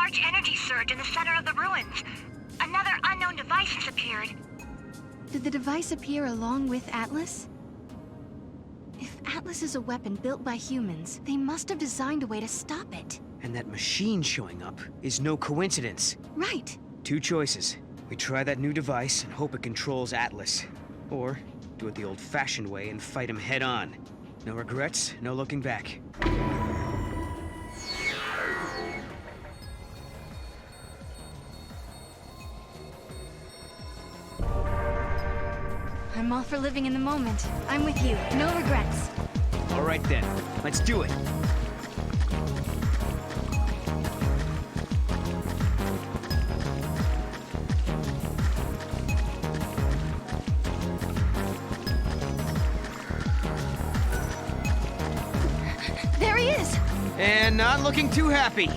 large energy surge in the center of the ruins. Another unknown device has appeared. Did the device appear along with Atlas? If Atlas is a weapon built by humans, they must have designed a way to stop it. And that machine showing up is no coincidence. Right. Two choices. We try that new device and hope it controls Atlas. Or do it the old-fashioned way and fight him head-on. No regrets, no looking back. I'm all for living in the moment. I'm with you. No regrets. All right then, let's do it. There he is! And not looking too happy.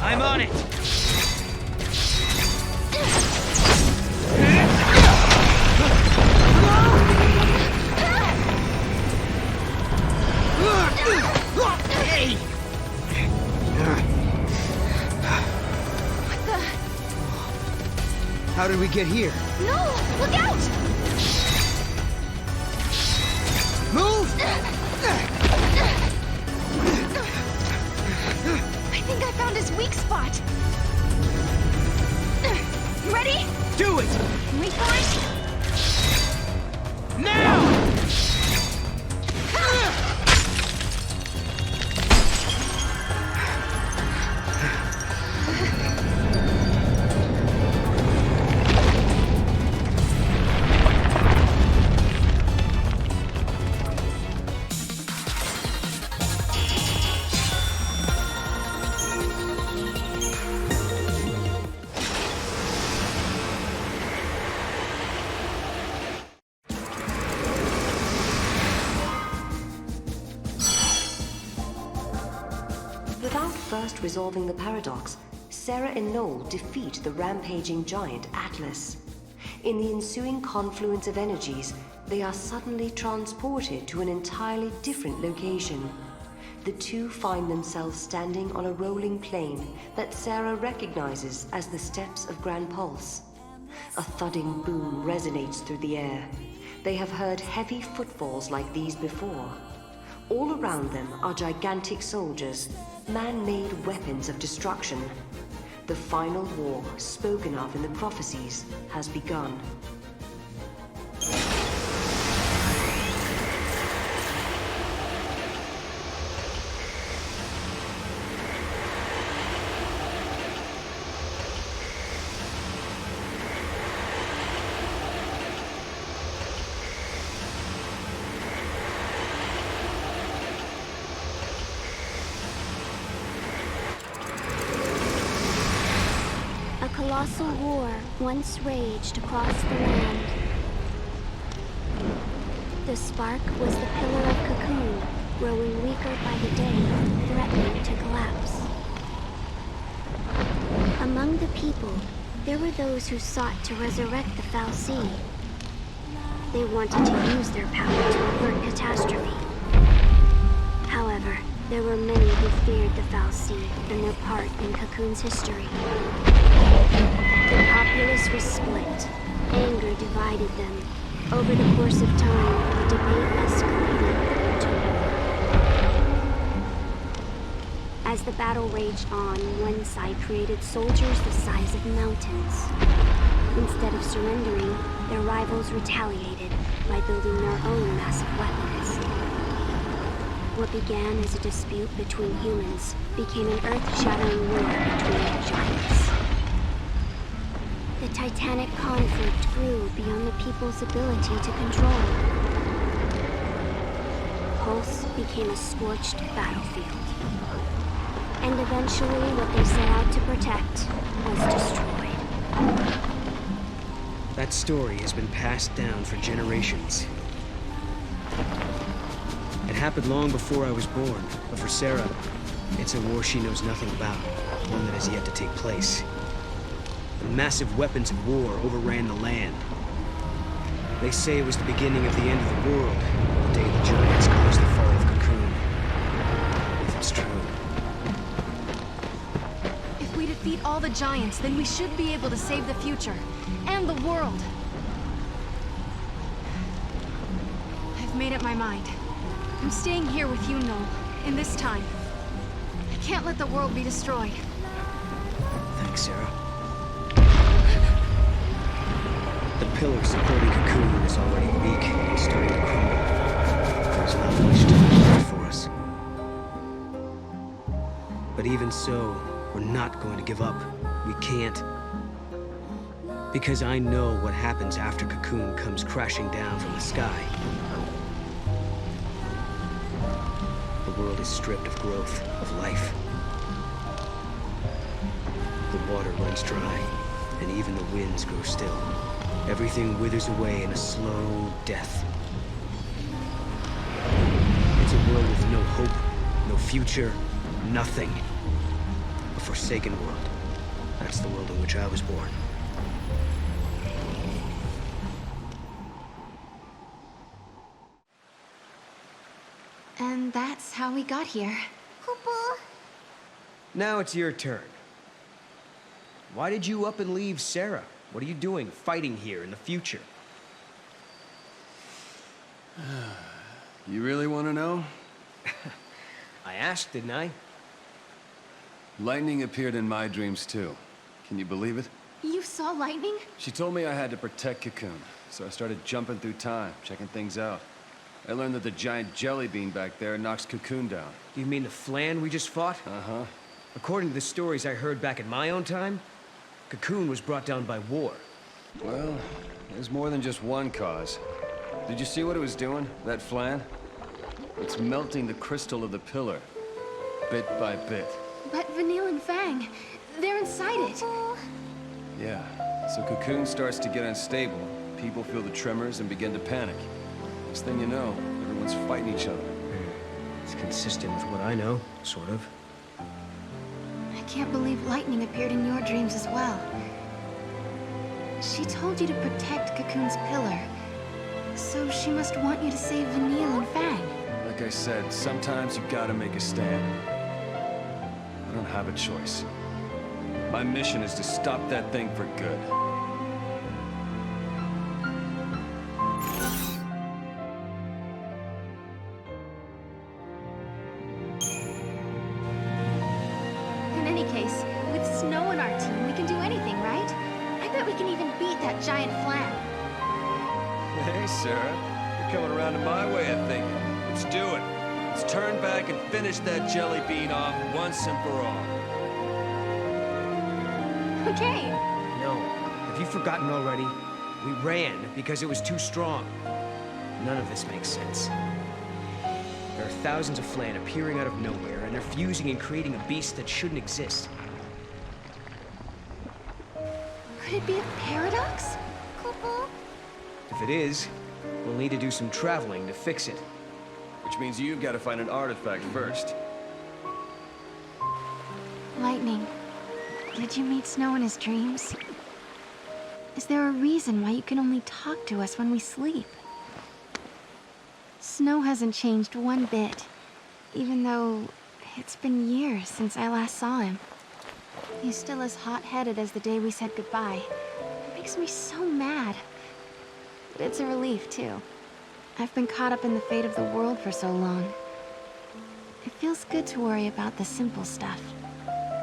I'm on it! Hey! What the? How did we get here? No! Look out! Move! I think I found his weak spot. Ready? Do it! Wait for it. Now! Without first resolving the paradox, Sarah and Noel defeat the rampaging giant Atlas. In the ensuing confluence of energies, they are suddenly transported to an entirely different location. The two find themselves standing on a rolling plain that Sarah recognizes as the steps of Grand Pulse. A thudding boom resonates through the air. They have heard heavy footfalls like these before. All around them are gigantic soldiers, man-made weapons of destruction. The final war, spoken of in the prophecies, has begun. A colossal war once raged across the land. The spark was the pillar of Cocoon, growing weaker by the day, threatening to collapse. Among the people, there were those who sought to resurrect the fal'Cie. They wanted to use their power to avert catastrophe. However, there were many who feared the fal'Cie and their part in Cocoon's history. The populace was split. Anger divided them. Over the course of time, the debate escalated to war. As the battle raged on, one side created soldiers the size of mountains. Instead of surrendering, their rivals retaliated by building their own massive weapons. What began as a dispute between humans became an earth-shattering war between giants. The titanic conflict grew beyond the people's ability to control. Pulse became a scorched battlefield. And eventually, what they set out to protect was destroyed. That story has been passed down for generations. It happened long before I was born, but for Sarah, it's a war she knows nothing about, one that has yet to take place. The massive weapons of war overran the land. They say it was the beginning of the end of the world, the day the giants caused the fall of Cocoon. If it's true. If we defeat all the giants, then we should be able to save the future. And the world. I've made up my mind. I'm staying here with you, Noel, in this time. I can't let the world be destroyed. Thanks, Sarah. The pillar supporting Cocoon is already weak and starting to crumble. There's not much time left for us. But even so, we're not going to give up. We can't. Because I know what happens after Cocoon comes crashing down from the sky. The world is stripped of growth, of life. The water runs dry, and even the winds grow still. Everything withers away in a slow death. It's a world with no hope, no future, nothing. A forsaken world. That's the world in which I was born. And that's how we got here. Poopa. Now it's your turn. Why did you up and leave Sarah? What are you doing fighting here in the future? You really want to know? I asked, didn't I? Lightning appeared in my dreams too. Can you believe it? You saw lightning? She told me I had to protect Cocoon, so I started jumping through time, checking things out. I learned that the giant jelly bean back there knocks Cocoon down. You mean the Flan we just fought? Uh-huh. According to the stories I heard back in my own time, Cocoon was brought down by war. Well, there's more than just one cause. Did you see what it was doing, that Flan? It's melting the crystal of the pillar, bit by bit. But Vanille and Fang, they're inside it. Yeah, so Cocoon starts to get unstable, people feel the tremors and begin to panic. Next thing you know, everyone's fighting each other. It's consistent with what I know, sort of. I can't believe lightning appeared in your dreams as well. She told you to protect Cocoon's pillar. So she must want you to save Vanille and Fang. Like I said, sometimes you gotta make a stand. I don't have a choice. My mission is to stop that thing for good. defeat that giant Flan. Hey, Sarah. You're coming around to my way of thinking. Let's do it. Let's turn back and finish that jelly bean off once and for all. Okay. No. Have you forgotten already? We ran because it was too strong. None of this makes sense. There are thousands of Flan appearing out of nowhere, and they're fusing and creating a beast that shouldn't exist. Could it be a paradox? Kupo? If it is, we'll need to do some traveling to fix it. Which means you've got to find an artifact first. Lightning, did you meet Snow in his dreams? Is there a reason why you can only talk to us when we sleep? Snow hasn't changed one bit, even though it's been years since I last saw him. He's still as hot-headed as the day we said goodbye. It makes me so mad. But it's a relief, too. I've been caught up in the fate of the world for so long. It feels good to worry about the simple stuff.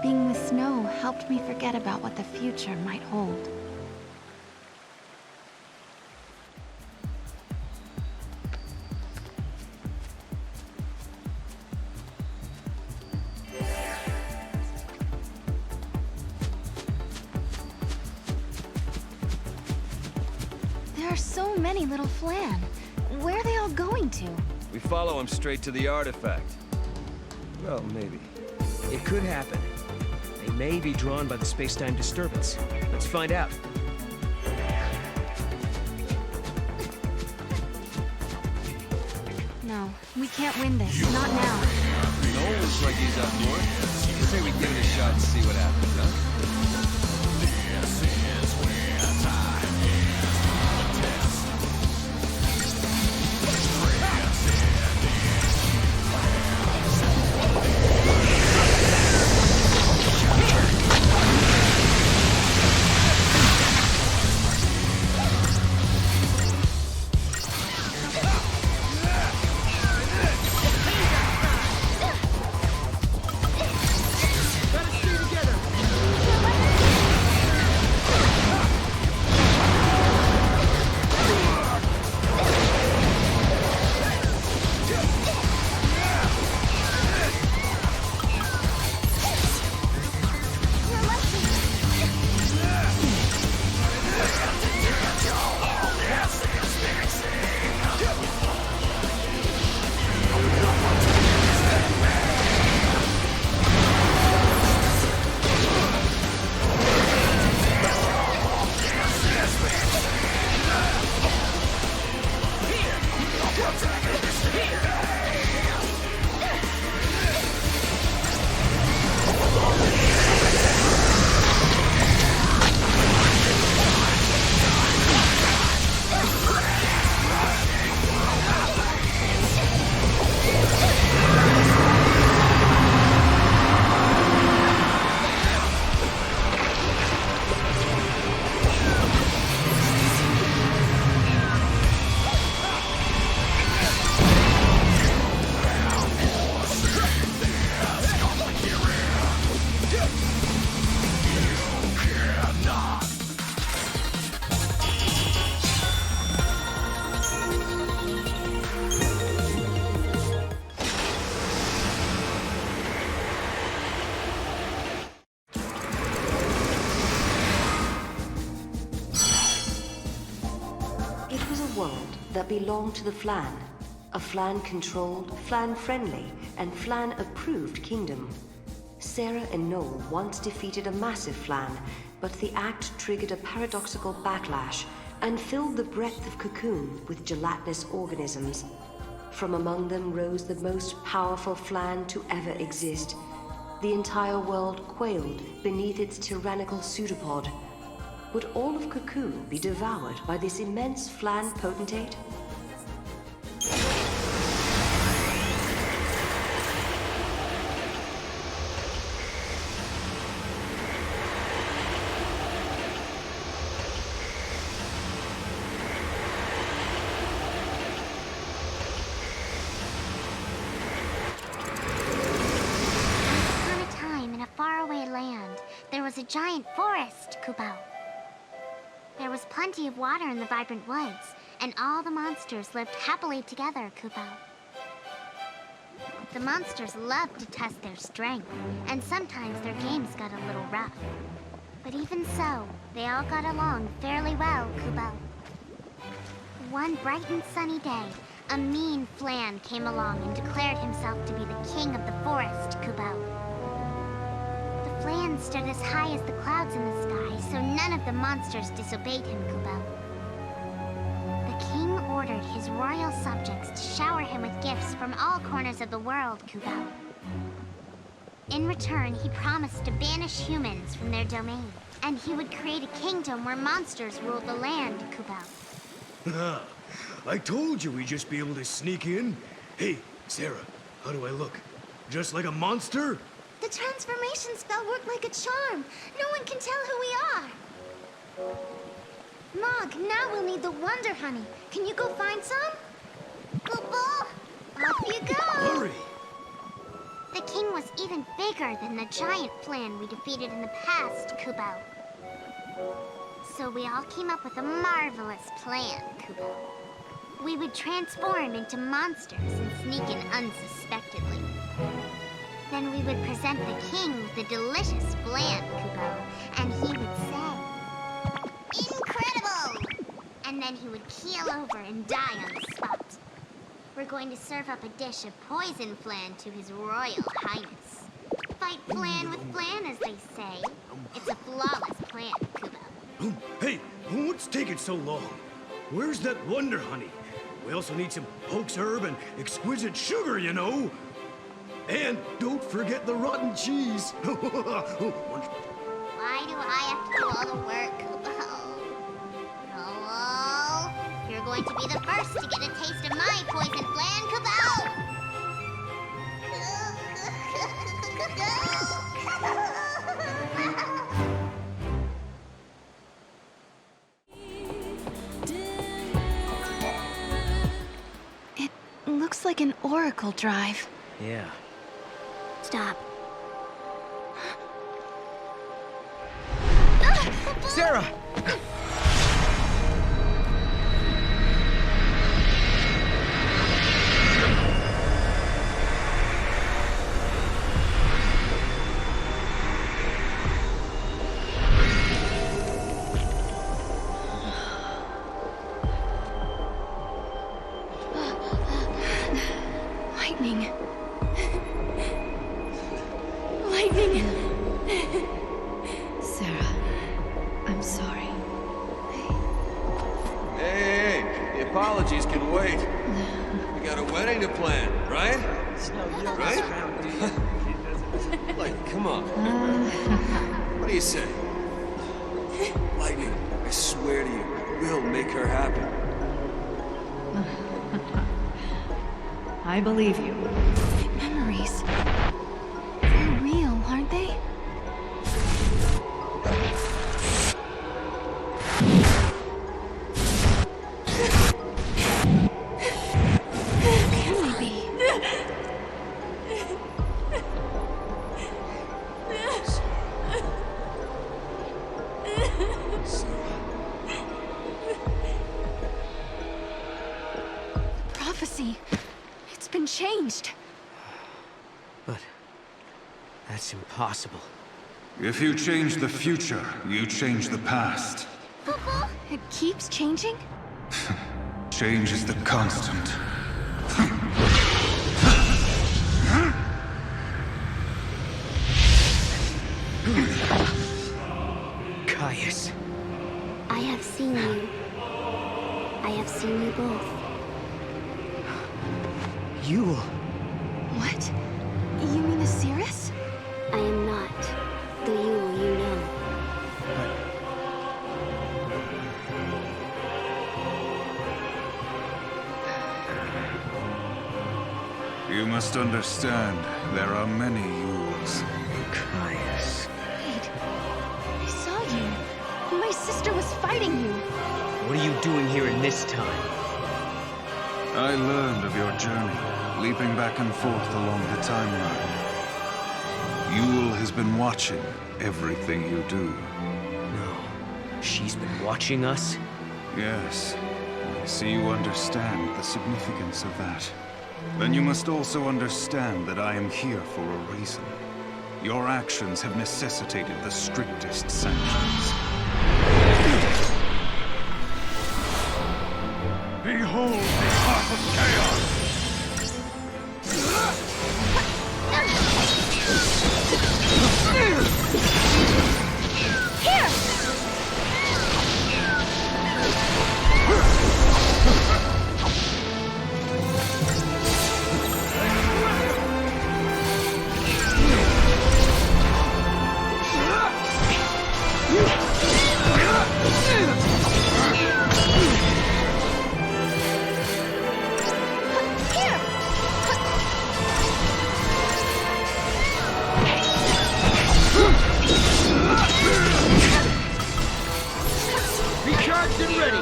Being with Snow helped me forget about what the future might hold. There are so many little Flan. Where are they all going to? We follow him straight to the artifact. Well, maybe. It could happen. They may be drawn by the space-time disturbance. Let's find out. No, we can't win this. Not now. No looks like he's up for it. I say we give it a shot and see what happens, huh? That belonged to the Flan. A Flan-controlled, Flan-friendly, and Flan-approved kingdom. Sarah and Noel once defeated a massive Flan, but the act triggered a paradoxical backlash and filled the breadth of Cocoon with gelatinous organisms. From among them rose the most powerful Flan to ever exist. The entire world quailed beneath its tyrannical pseudopod. Would all of Cocoon be devoured by this immense Flan potentate? Upon a time in a faraway land, there was a giant forest, Kupo. There was plenty of water in the vibrant woods, and all the monsters lived happily together, Kupo. The monsters loved to test their strength, and sometimes their games got a little rough. But even so, they all got along fairly well, Kupo. One bright and sunny day, a mean Flan came along and declared himself to be the king of the forest, Kupo. The Flan stood as high as the clouds in the sky, so none of the monsters disobeyed him, Kupo. The king ordered his royal subjects to shower him with gifts from all corners of the world, Kupo. In return, he promised to banish humans from their domain, and he would create a kingdom where monsters ruled the land, Kupo. I told you we'd just be able to sneak in. Hey, Sarah, how do I look? Just like a monster? The transformation spell worked like a charm. No one can tell who we are. Mog, now we'll need the Wonder Honey. Can you go find some? Kupo, off you go! Hurry! The king was even bigger than the giant Flan we defeated in the past, Kupo. So we all came up with a marvelous plan, Kupo. We would transform into monsters and sneak in unsuspectedly. Then we would present the king with the delicious Flan, Kupo, and he would say, "Incredible!" And then he would keel over and die on the spot. We're going to serve up a dish of poison Flan to his royal highness. Fight Flan with Flan, as they say. It's a flawless plan, Kupo. Hey, what's taking so long? Where's that Wonder Honey? We also need some hoax herb and exquisite sugar, you know. And don't forget the rotten cheese. Why do I have to do all the work, Kupo? Hello? You're going to be the first to get a taste of my poison Flan, Kupo! It looks like an oracle drive. Yeah. Stop. Sarah! Lightning. Lightning. Sarah, I'm sorry. Hey, the apologies can wait. We got a wedding to plan, right? Right? Like, come on. What do you say? Lightning, I swear to you, we'll make her happy. I believe you. Memories. They're real, aren't they? Can they be? Prophecy. It's been changed. But that's impossible. If you change the future, you change the past. It keeps changing? Change is the constant. Caius. I have seen you. I have seen you both. Yule. What? You mean Osiris? I am not the Yule you know. You must understand, there are many Yules. Caius. Wait. I saw you. My sister was fighting you. What are you doing here in this time? I learned of your journey, leaping back and forth along the timeline. Yule has been watching everything you do. No. She's been watching us? Yes. I see you understand the significance of that. Then you must also understand that I am here for a reason. Your actions have necessitated the strictest sanctions. Behold the path of chaos! Recharged and ready!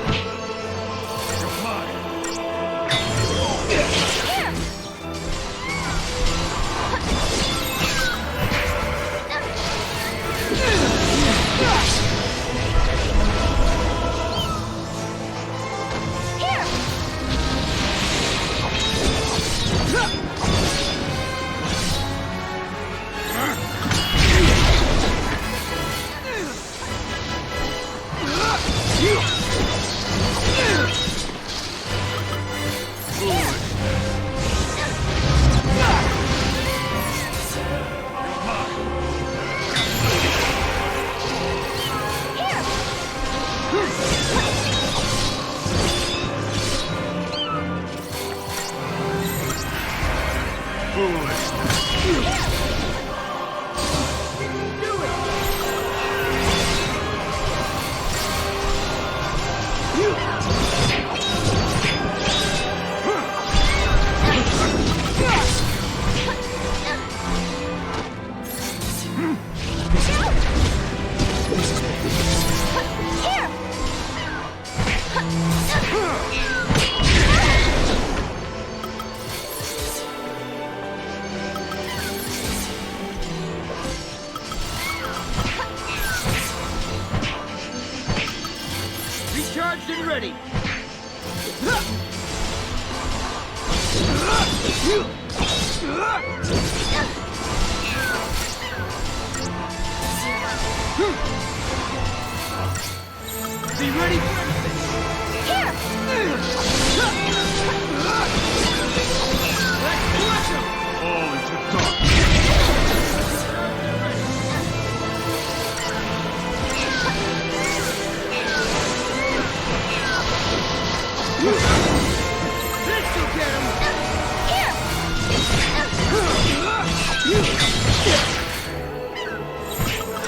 Recharged and ready! Be ready for anything! Here! Let's crush him! All into darkness! This will get him! Here!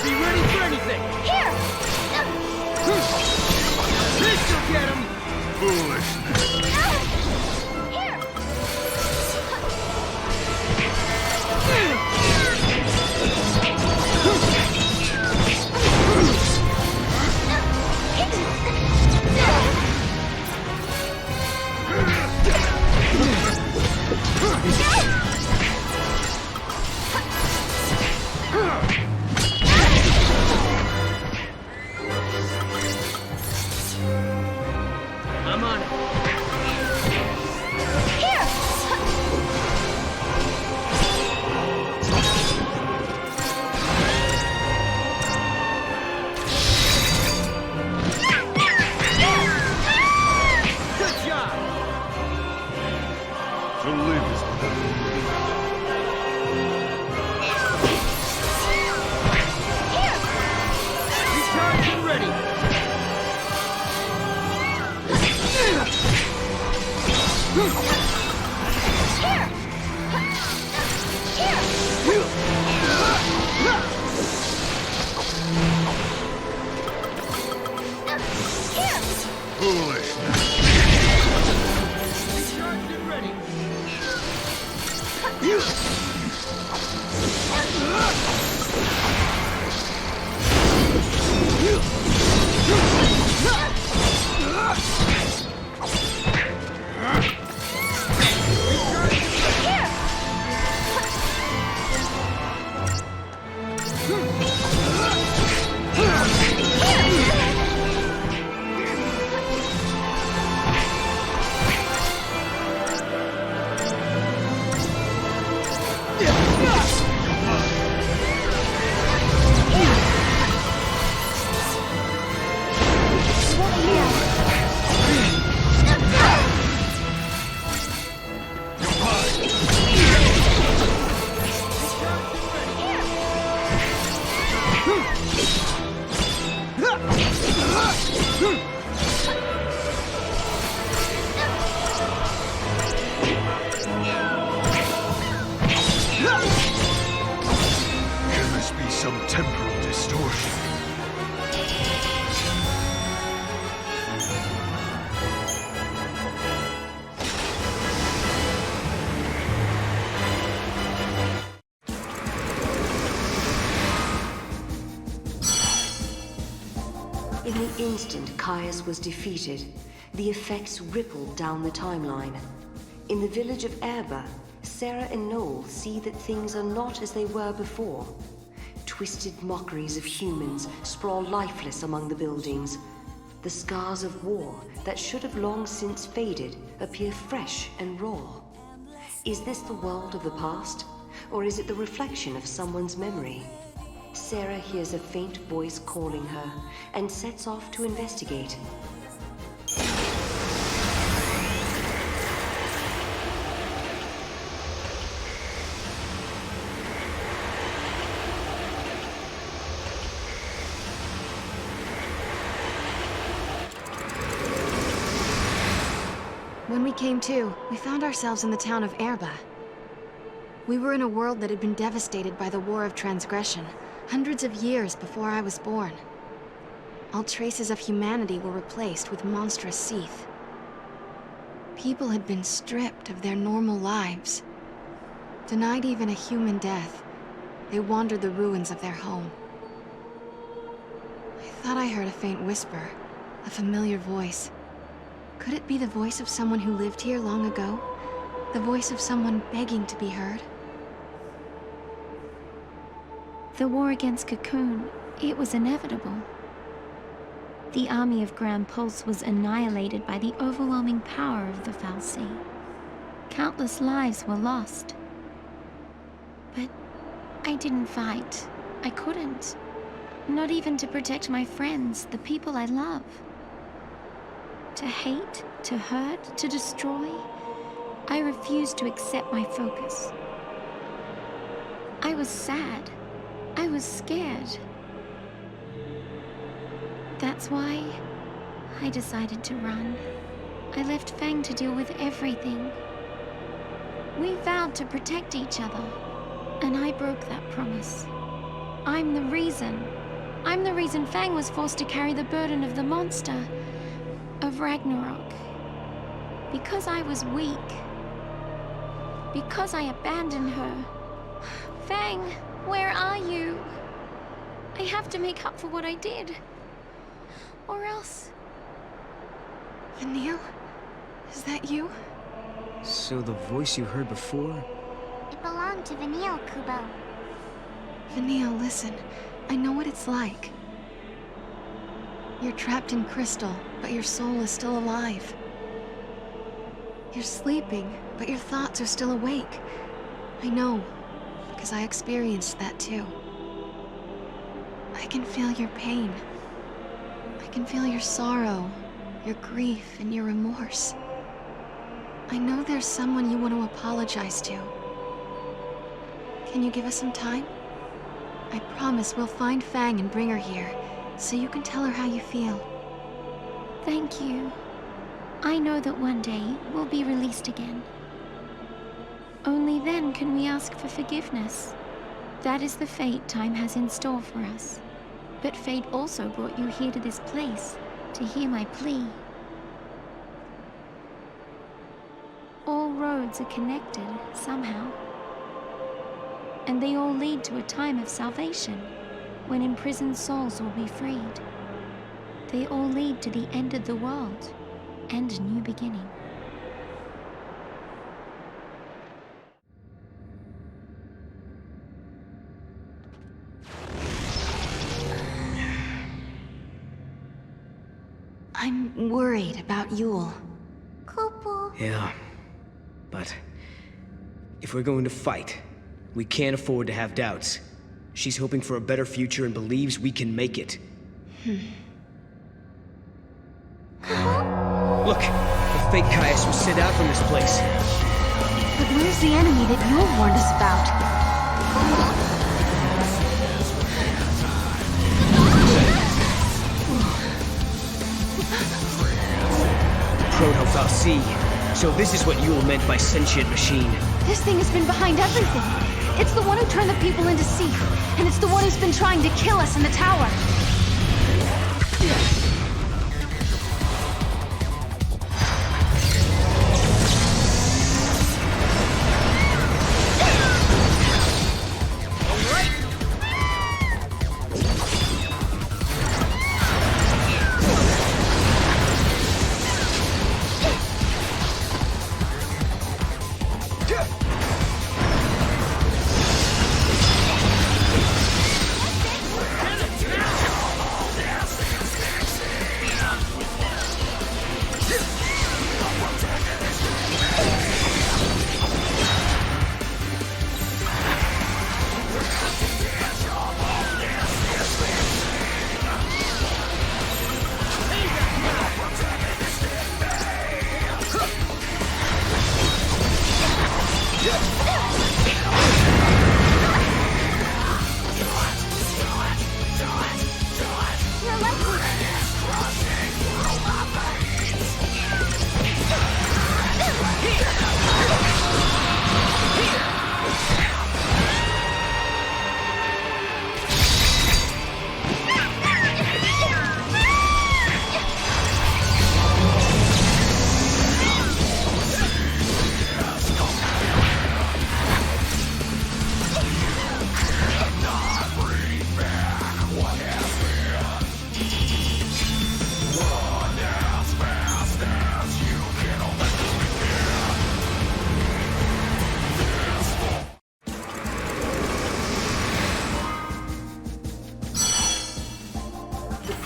Be ready for anything! Here! This will get him! Foolishness! Here! I'm on it. Here! Good job! To live is without Recharged and ready! foolishness! Recharged and ready! the instant Caius was defeated, the effects rippled down the timeline. In the village of Heir, Sarah and Noel see that things are not as they were before. Twisted mockeries of humans sprawl lifeless among the buildings. The scars of war that should have long since faded appear fresh and raw. Is this the world of the past, or is it the reflection of someone's memory? Sarah hears a faint voice calling her and sets off to investigate. When we came to, we found ourselves in the town of Heir. We were in a world that had been devastated by the War of Transgression, hundreds of years before I was born. All traces of humanity were replaced with monstrous Seath. People had been stripped of their normal lives. Denied even a human death, they wandered the ruins of their home. I thought I heard a faint whisper, a familiar voice. Could it be the voice of someone who lived here long ago? The voice of someone begging to be heard? The war against Cocoon, it was inevitable. The army of Grand Pulse was annihilated by the overwhelming power of the fal'Cie. Countless lives were lost. But I didn't fight. I couldn't. Not even to protect my friends, the people I love. To hate, to hurt, to destroy, I refused to accept my focus. I was sad. I was scared. That's why I decided to run. I left Fang to deal with everything. We vowed to protect each other, and I broke that promise. I'm the reason. I'm the reason Fang was forced to carry the burden of the monster, of Ragnarok. Because I was weak. Because I abandoned her. Fang, where are you? I have to make up for what I did. Or else... Vanille? Is that you? So the voice you heard before? It belonged to Vanille, Kubo. Vanille, listen. I know what it's like. You're trapped in crystal, but your soul is still alive. You're sleeping, but your thoughts are still awake. I know, because I experienced that too. I can feel your pain. I can feel your sorrow, your grief, and your remorse. I know there's someone you want to apologize to. Can you give us some time? I promise we'll find Fang and bring her here, so you can tell her how you feel. Thank you. I know that one day we'll be released again. Only then can we ask for forgiveness. That is the fate time has in store for us. But fate also brought you here to this place to hear my plea. All roads are connected somehow. And they all lead to a time of salvation, when imprisoned souls will be freed. They all lead to the end of the world and a new beginning. I'm worried about Yule. Kupo. Yeah, but if we're going to fight, we can't afford to have doubts. She's hoping for a better future and believes we can make it. Look, the fake Caius was sent out from this place. But where's the enemy that Yule warned us about? Proto-fal'Cie. So this is what Yule meant by sentient machine. This thing has been behind everything. It's the one who turned the people into Seath, and it's the one who's been trying to kill us in the tower.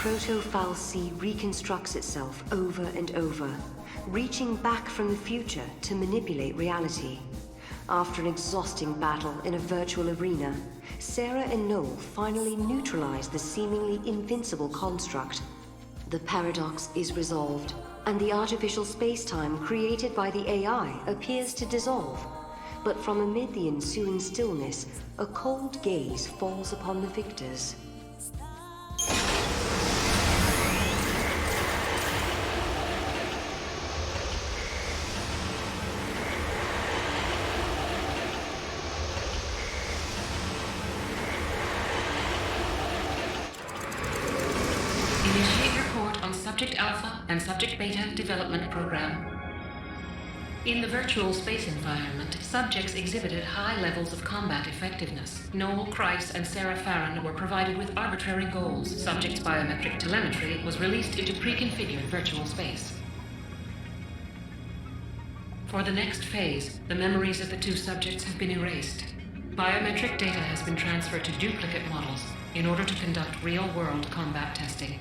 proto-fal'Cie reconstructs itself over and over, reaching back from the future to manipulate reality. After an exhausting battle in a virtual arena, Sarah and Noel finally neutralize the seemingly invincible construct. The paradox is resolved, and the artificial space-time created by the AI appears to dissolve. But from amid the ensuing stillness, a cold gaze falls upon the victors. Initiate report on Subject Alpha and Subject Beta development program. In the virtual space environment, subjects exhibited high levels of combat effectiveness. Noel, Kreis, and Sarah Farron were provided with arbitrary goals. Subjects' biometric telemetry was released into pre-configured virtual space. For the next phase, the memories of the two subjects have been erased. Biometric data has been transferred to duplicate models in order to conduct real-world combat testing.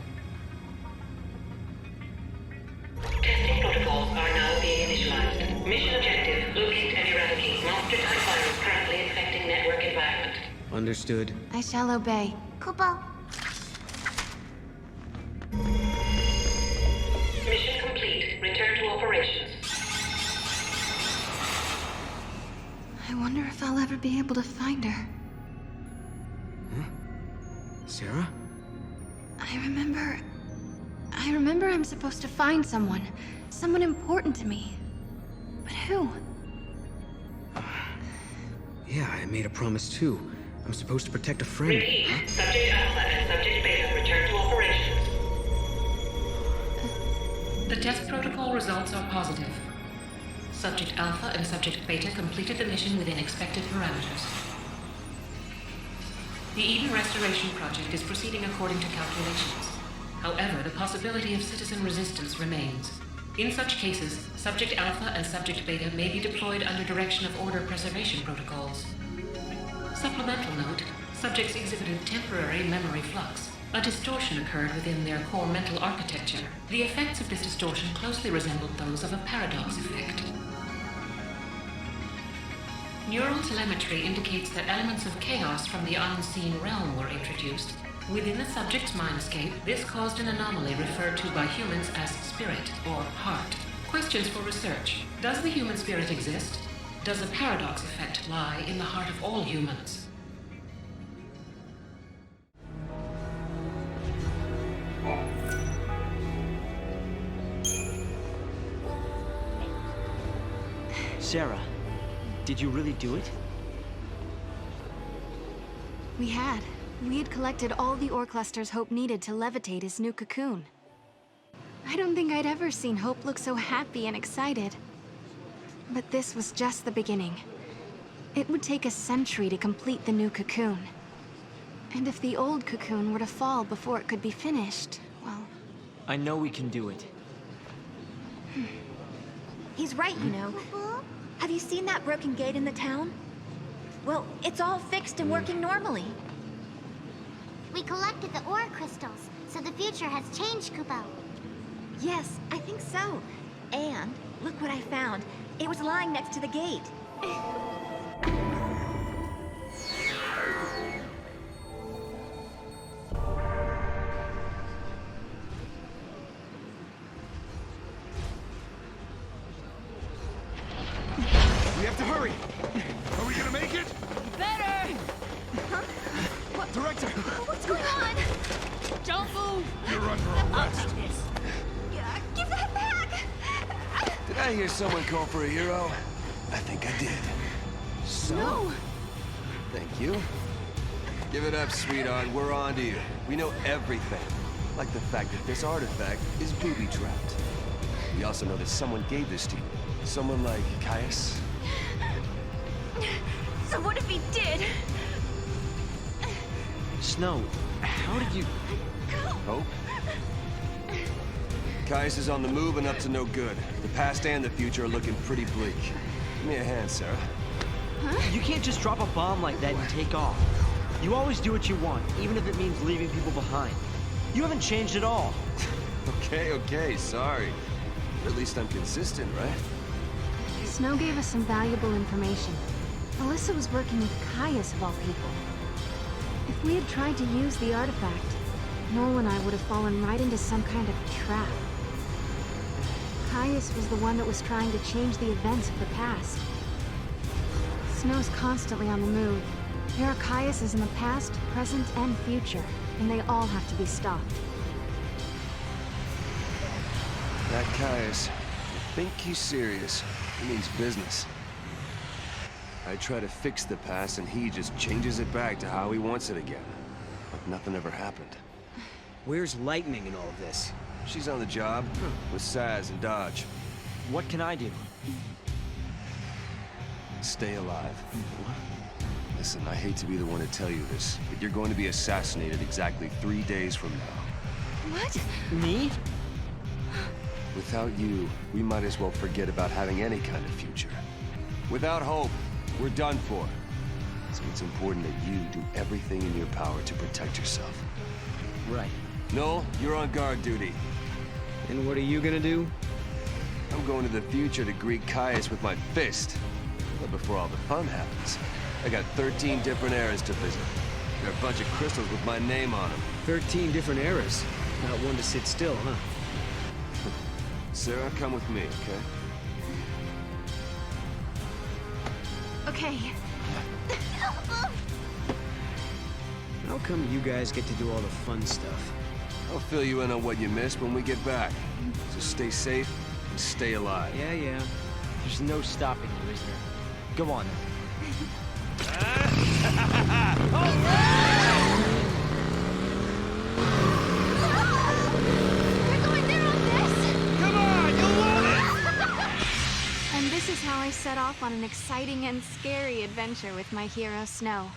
Testing protocols are now being initialized. Mission objective, locate and eradicate monster-type virus currently infecting network environment. Understood. I shall obey. Kupo, Mission complete. Return to operations. I wonder if I'll ever be able to find her. Huh? Sarah? I remember I'm supposed to find someone. Someone important to me. But who? Yeah, I made a promise too. I'm supposed to protect a friend. Repeat. Huh? Subject Alpha and Subject Beta return to operations. The test protocol results are positive. Subject Alpha and Subject Beta completed the mission within expected parameters. The Eden Restoration Project is proceeding according to calculations. However, the possibility of citizen resistance remains. In such cases, Subject Alpha and Subject Beta may be deployed under direction of order preservation protocols. Supplemental note, subjects exhibited temporary memory flux. A distortion occurred within their core mental architecture. The effects of this distortion closely resembled those of a paradox effect. Neural telemetry indicates that elements of chaos from the unseen realm were introduced. Within the subject's mindscape, this caused an anomaly referred to by humans as spirit or heart. Questions for research. Does the human spirit exist? Does a paradox effect lie in the heart of all humans? Sarah, did you really do it? We had collected all the ore clusters Hope needed to levitate his new cocoon. I don't think I'd ever seen Hope look so happy and excited. But this was just the beginning. It would take a century to complete the new cocoon. And if the old cocoon were to fall before it could be finished, well... I know we can do it. He's right, you know. Have you seen that broken gate in the town? Well, it's all fixed and working normally. we collected the ore crystals, so the future has changed, Kupo. Yes, I think so. And look what I found. It was lying next to the gate. We have to hurry! Are we gonna make it? Better! Huh? What? Director! What's going on? Don't move! You're under arrest! Yeah, give that back! Did I hear someone call for a hero? I think I did. So? No! Thank you. Give it up, sweetheart. We're on to you. We know everything. Like the fact that this artifact is booby-trapped. We also know that someone gave this to you. Someone like Caius. So what if he did? Snow, how did you... Hope? Caius is on the move and up to no good. The past and the future are looking pretty bleak. Give me a hand, Sarah. Huh? You can't just drop a bomb like that and take off. You always do what you want, even if it means leaving people behind. You haven't changed at all. Okay, sorry. At least I'm consistent, right? Snow gave us some valuable information. Alyssa was working with Caius of all people. If we had tried to use the artifact, Noel and I would have fallen right into some kind of trap. Caius was the one that was trying to change the events of the past. Snow's constantly on the move. There are Caiuses in the past, present, and future, and they all have to be stopped. That Caius, I think he's serious. He means business. I try to fix the past and he just changes it back to how he wants it again. Like nothing ever happened. Where's Lightning in all of this? She's on the job with Saz and Dodge. What can I do? Stay alive. Listen, I hate to be the one to tell you this, but you're going to be assassinated exactly 3 days from now. What? Me? Without you, we might as well forget about having any kind of future. Without hope, we're done for. So it's important that you do everything in your power to protect yourself. Right. Noel, you're on guard duty. And what are you gonna do? I'm going to the future to greet Caius with my fist. But before all the fun happens, I got 13 different eras to visit. There are a bunch of crystals with my name on them. 13 different eras. Not one to sit still, huh? Sarah, come with me, okay? Okay. How come you guys get to do all the fun stuff? I'll fill you in on what you missed when we get back. So stay safe and stay alive. Yeah. There's no stopping you, is there? Go on. And this is how I set off on an exciting and scary adventure with my hero, Snow.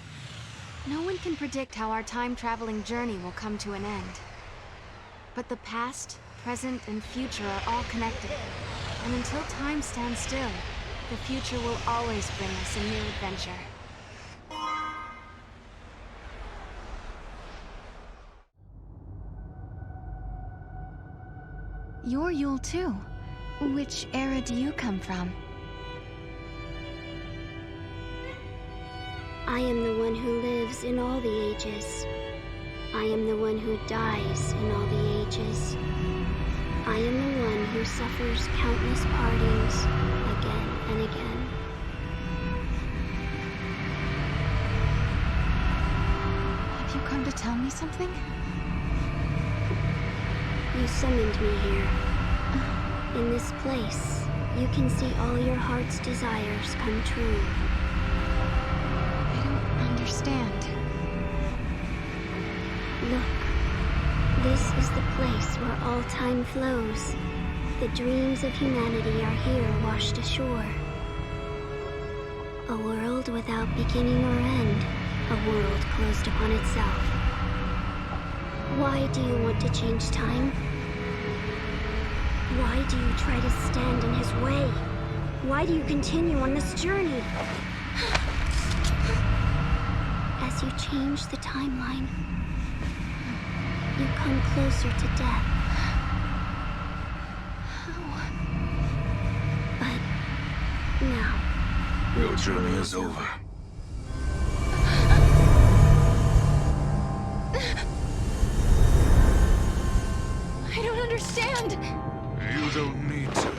No one can predict how our time-traveling journey will come to an end. But the past, present, and future are all connected. And until time stands still, the future will always bring us a new adventure. You're Yule too. Which era do you come from? I am the one who lives in all the ages. I am the one who dies in all the ages. I am the one who suffers countless partings again and again. Have you come to tell me something? You summoned me here. In this place, you can see all your heart's desires come true. I don't understand. Look, this is the place where all time flows. The dreams of humanity are here washed ashore. A world without beginning or end. A world closed upon itself. Why do you want to change time? Why do you try to stand in his way? Why do you continue on this journey? As you change the timeline, you come closer to death. But now... Your journey is over. I don't understand! You don't need to.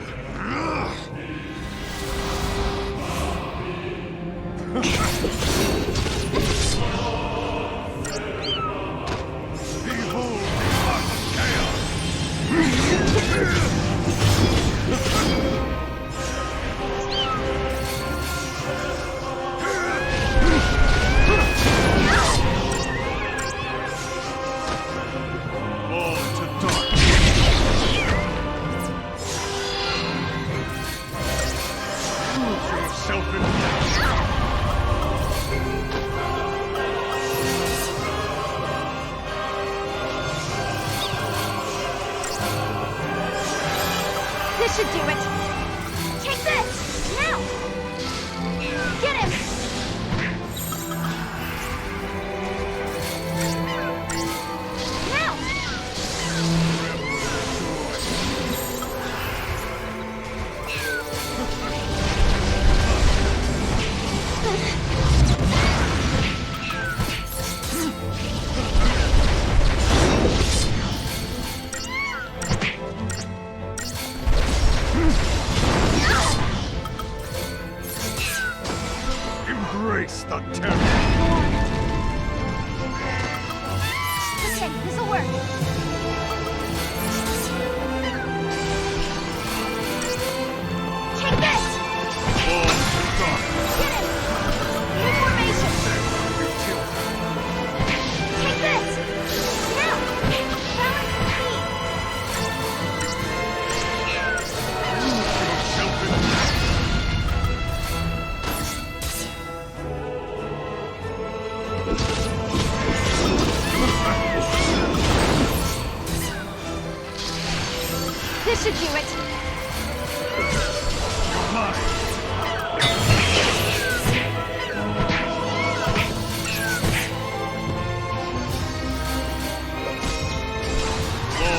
Behold the art of chaos! Fall to darkness! Prove yourself in death! This should do it! Take this! Now! Get him! Now! This should do it!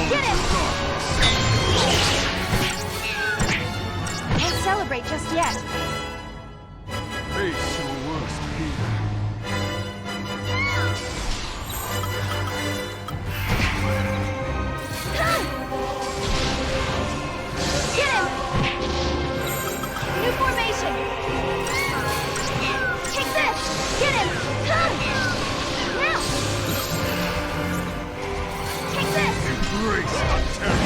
Get him! Don't celebrate just yet. Face your worst fear. Get him! New formation! Take this! Get him! Now! Take this! Embrace attack!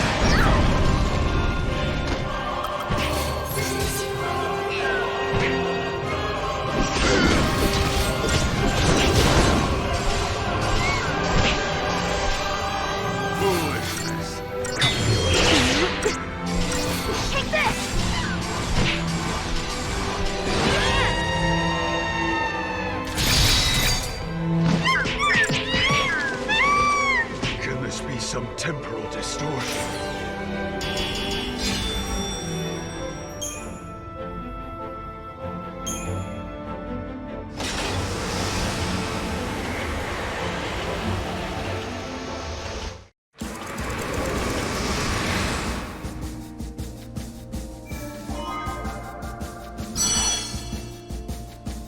Take this! Can this be some temporal distortion?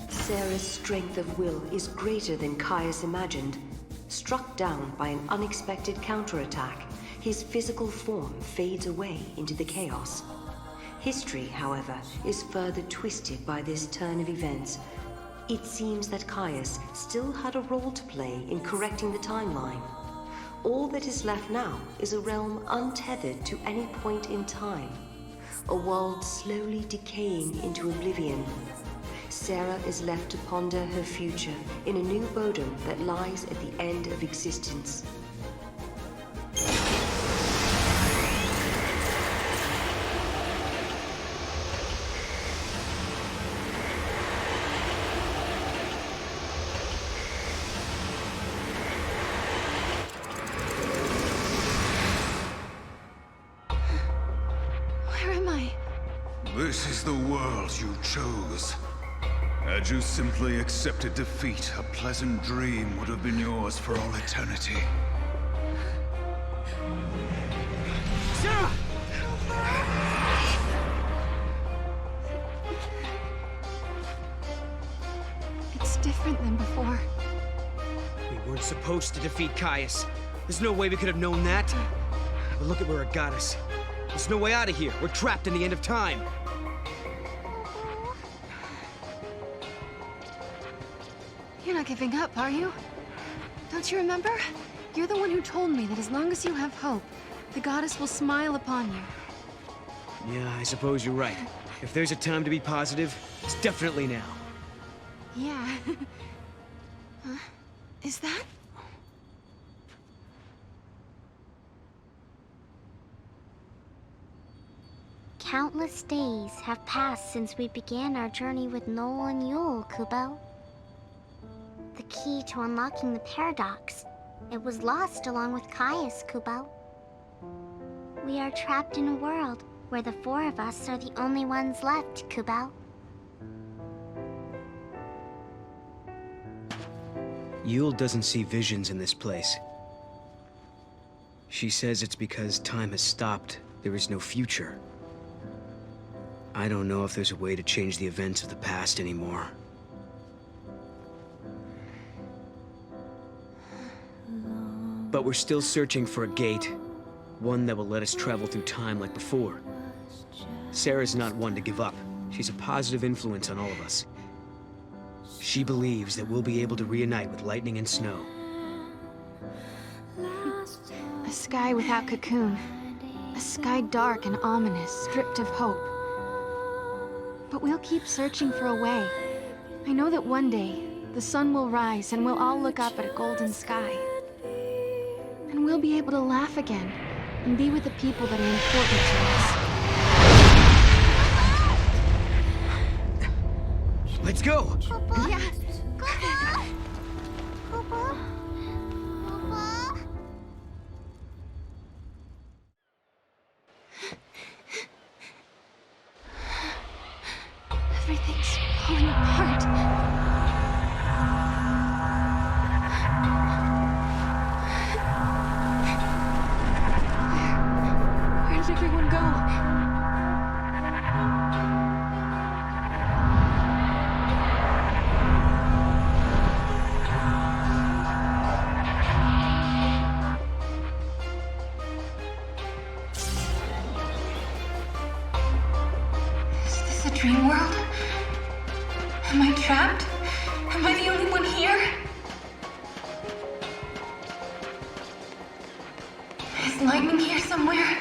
Sarah's strength of will is greater than Caius imagined. Struck down by an unexpected counterattack, his physical form fades away into the chaos. History, however, is further twisted by this turn of events. It seems that Caius still had a role to play in correcting the timeline. All that is left now is a realm untethered to any point in time. A world slowly decaying into oblivion. Sarah is left to ponder her future in a new bodom that lies at the end of existence. Where am I? This is the world you chose. Had you simply accepted defeat, a pleasant dream would have been yours for all eternity. Sarah! It's different than before. We weren't supposed to defeat Caius. There's no way we could have known that. But look at where it got us. There's no way out of here. We're trapped in the end of time. You're not giving up, are you? Don't you remember? You're the one who told me that as long as you have hope, the goddess will smile upon you. Yeah, I suppose you're right. If there's a time to be positive, it's definitely now. Yeah. Huh? Is that? Countless days have passed since we began our journey with Noel and Yule, Kubo. The key to unlocking the paradox. It was lost along with Caius, Kubo. We are trapped in a world where the four of us are the only ones left, Kubo. Yule doesn't see visions in this place. She says it's because time has stopped. There is no future. I don't know if there's a way to change the events of the past anymore. But we're still searching for a gate. One that will let us travel through time like before. Sarah's not one to give up. She's a positive influence on all of us. She believes that we'll be able to reunite with lightning and snow. A sky without Cocoon. A sky dark and ominous, stripped of hope. But we'll keep searching for a way. I know that one day, the sun will rise and we'll all look up at a golden sky. And we'll be able to laugh again and be with the people that are important to us. Let's go! Yeah. falling apart. Where did everyone go? Dream world? Am I trapped? Am I the only one here? Is lightning here somewhere?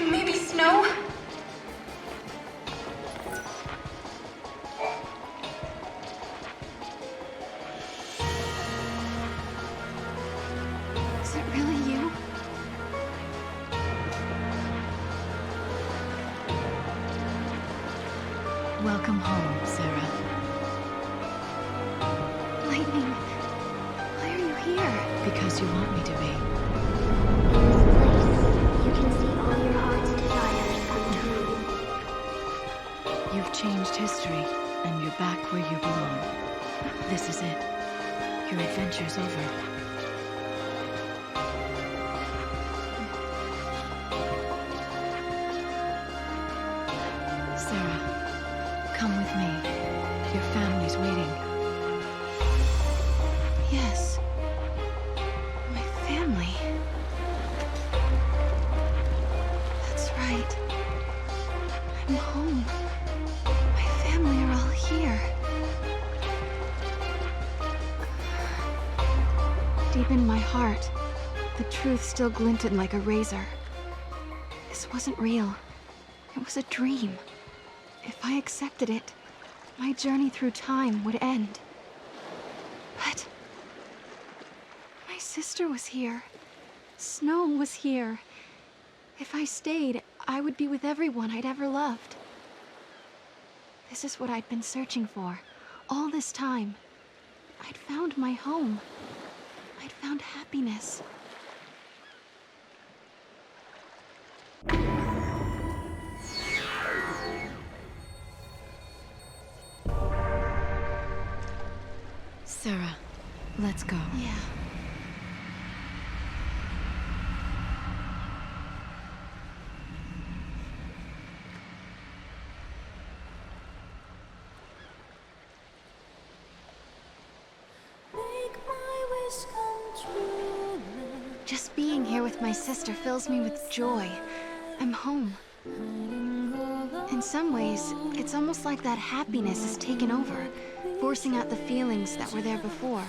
Maybe snow? Is it really you? Welcome home, Sarah. Lightning, why are you here? Because you want me to be. You can see all your heart's desires come true. You've changed history, and you're back where you belong. This is it. Your adventure's over. Sarah. Come with me. Your family's waiting. Yes. My family. That's right. I'm home. My family are all here. Deep in my heart, the truth still glinted like a razor. This wasn't real. It was a dream. If I accepted it, my journey through time would end. But my sister was here. Snow was here. If I stayed, I would be with everyone I'd ever loved. This is what I'd been searching for all this time. I'd found my home. I'd found happiness. Sarah, let's go. Yeah. Just being here with my sister fills me with joy. I'm home. In some ways, it's almost like that happiness has taken over, forcing out the feelings that were there before.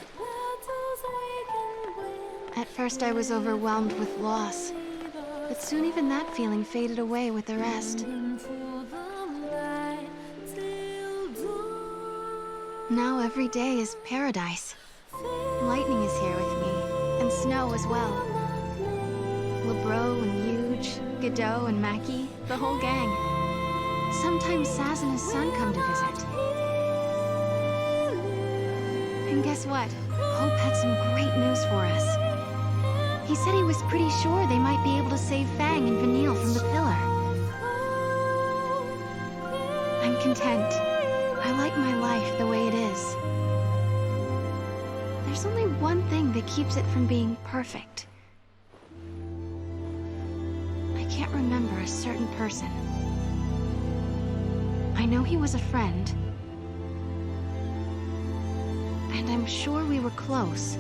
At first I was overwhelmed with loss, but soon even that feeling faded away with the rest. Now every day is paradise. Lightning is here with me, and Snow as well. Lebro and Huge, Godot and Mackie, the whole gang. Sometimes Saz and his son come to visit. And guess what? Hope had some great news for us. He said he was pretty sure they might be able to save Fang and Vanille from the pillar. I'm content. I like my life the way it is. There's only one thing that keeps it from being perfect. I can't remember a certain person. I know he was a friend. And I'm sure we were close.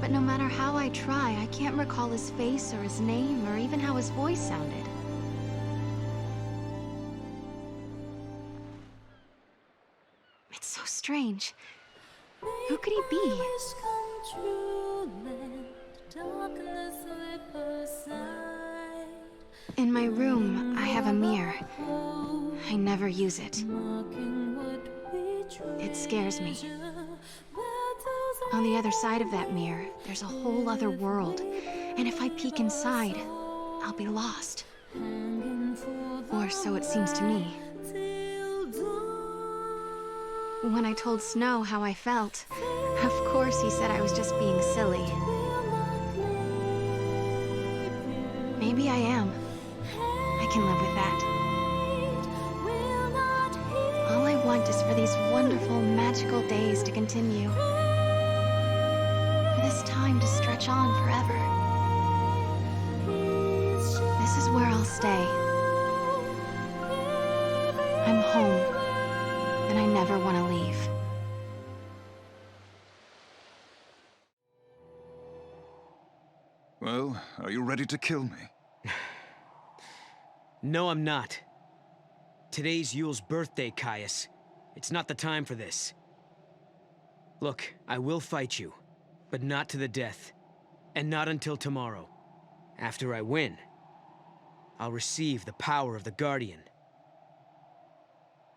But no matter how I try, I can't recall his face or his name or even how his voice sounded. It's so strange. Who could he be? In my room, I have a mirror. I never use it. It scares me. On the other side of that mirror, there's a whole other world. And if I peek inside, I'll be lost. Or so it seems to me. When I told Snow how I felt, of course he said I was just being silly. Maybe I am. I can live with that. All want is for these wonderful, magical days to continue. For this time to stretch on forever. This is where I'll stay. I'm home, and I never want to leave. Well, are you ready to kill me? No, I'm not. Today's Yule's birthday, Caius. It's not the time for this. Look, I will fight you, but not to the death. And not until tomorrow. After I win, I'll receive the power of the Guardian.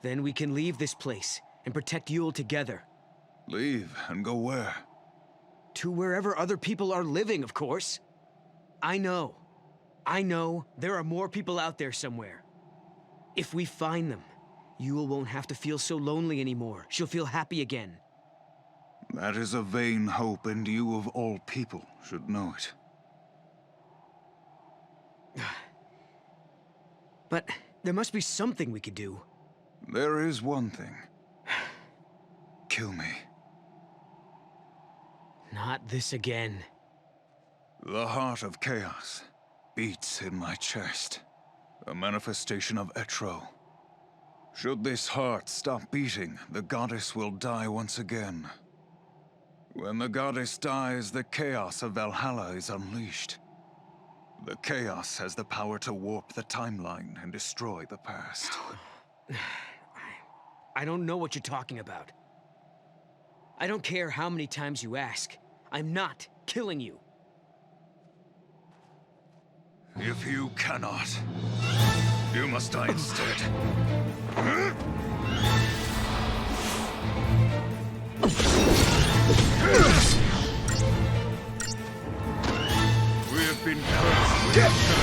Then we can leave this place and protect Yule together. Leave and go where? To wherever other people are living, of course. I know there are more people out there somewhere. If we find them, Yule won't have to feel so lonely anymore. She'll feel happy again. That is a vain hope, and you of all people should know it. But there must be something we could do. There is one thing. Kill me. Not this again. The heart of chaos beats in my chest. A manifestation of XIII. Should this heart stop beating, the goddess will die once again. When the goddess dies, the chaos of Valhalla is unleashed. The chaos has the power to warp the timeline and destroy the past. I don't know what you're talking about. I don't care how many times you ask. I'm not killing you. If you cannot, you must die instead. We have been cursed with eternity.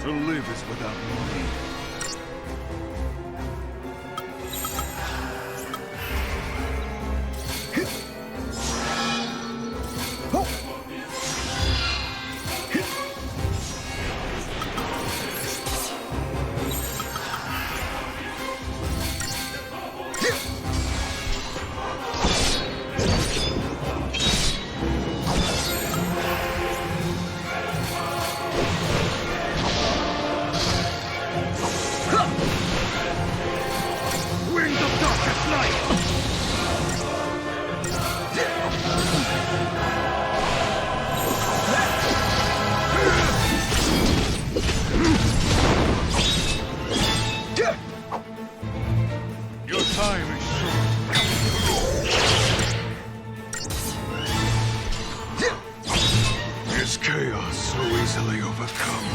To live is without meaning. Your time is short. Is chaos so easily overcome?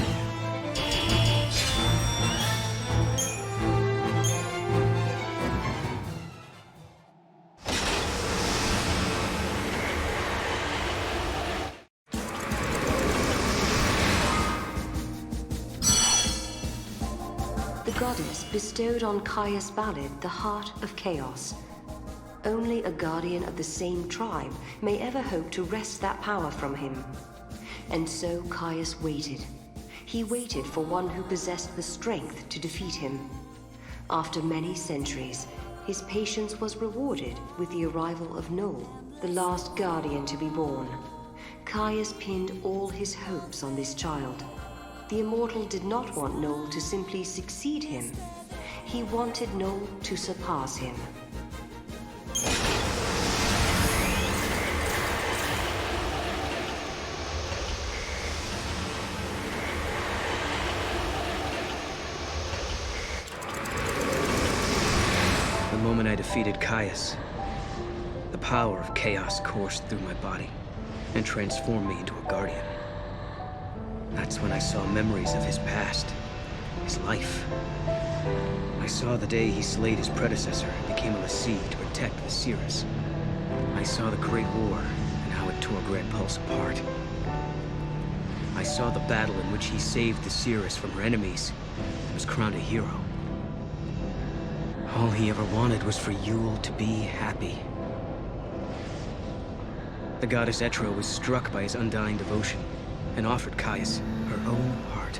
The goddess bestowed on Caius Ballad the heart of chaos. Only a guardian of the same tribe may ever hope to wrest that power from him. And so Caius waited. He waited for one who possessed the strength to defeat him. After many centuries, his patience was rewarded with the arrival of Noel, the last guardian to be born. Caius pinned all his hopes on this child. The Immortal did not want Noel to simply succeed him. He wanted Noel to surpass him. The moment I defeated Caius, the power of chaos coursed through my body and transformed me into a guardian. That's when I saw memories of his past, his life. I saw the day he slayed his predecessor and became a lessee to protect the Cirrus. I saw the Great War and how it tore Grand Pulse apart. I saw the battle in which he saved the Cirrus from her enemies and was crowned a hero. All he ever wanted was for Yule to be happy. The goddess Etra was struck by his undying devotion and offered Caius her own heart.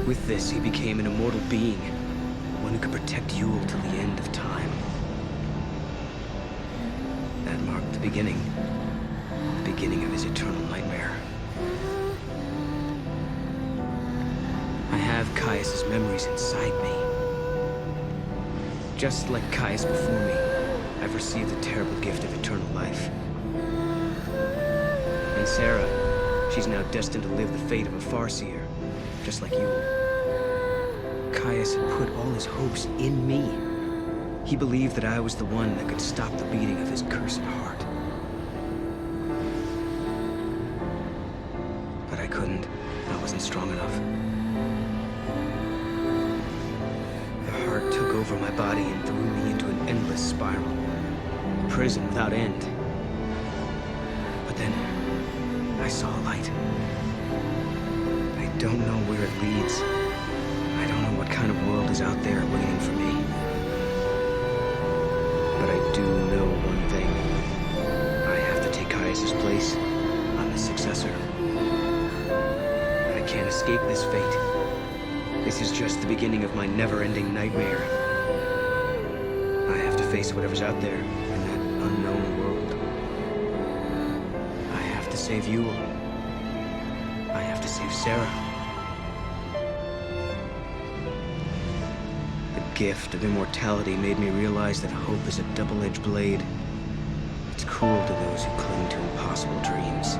With this, he became an immortal being, one who could protect Yule till the end of time. That marked the beginning of his eternal nightmare. I have Caius's memories inside me. Just like Caius before me, I've received the terrible gift of eternal life. And Sarah, she's now destined to live the fate of a Farseer, just like you. Caius had put all his hopes in me. He believed that I was the one that could stop the beating of his cursed heart. But I couldn't. I wasn't strong enough. The heart took over my body and threw me into an endless spiral. A prison without end. But then, I saw a light. I don't know where it leads. I don't know what kind of world is out there waiting for me. But I do know one thing. I have to take Caius's place. I'm the successor. I can't escape this fate. This is just the beginning of my never-ending nightmare. I have to face whatever's out there in that unknown world. I have to save Yule. I have to save Sarah. The gift of immortality made me realize that hope is a double-edged blade. It's cruel to those who cling to impossible dreams.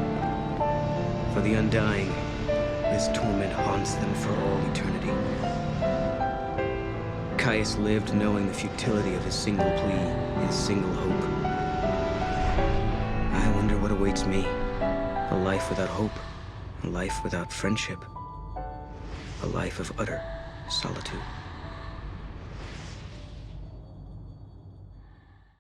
For the undying, this torment haunts them for all eternity. Caius lived knowing the futility of his single plea, his single hope. I wonder what awaits me. A life without hope, a life without friendship, a life of utter solitude.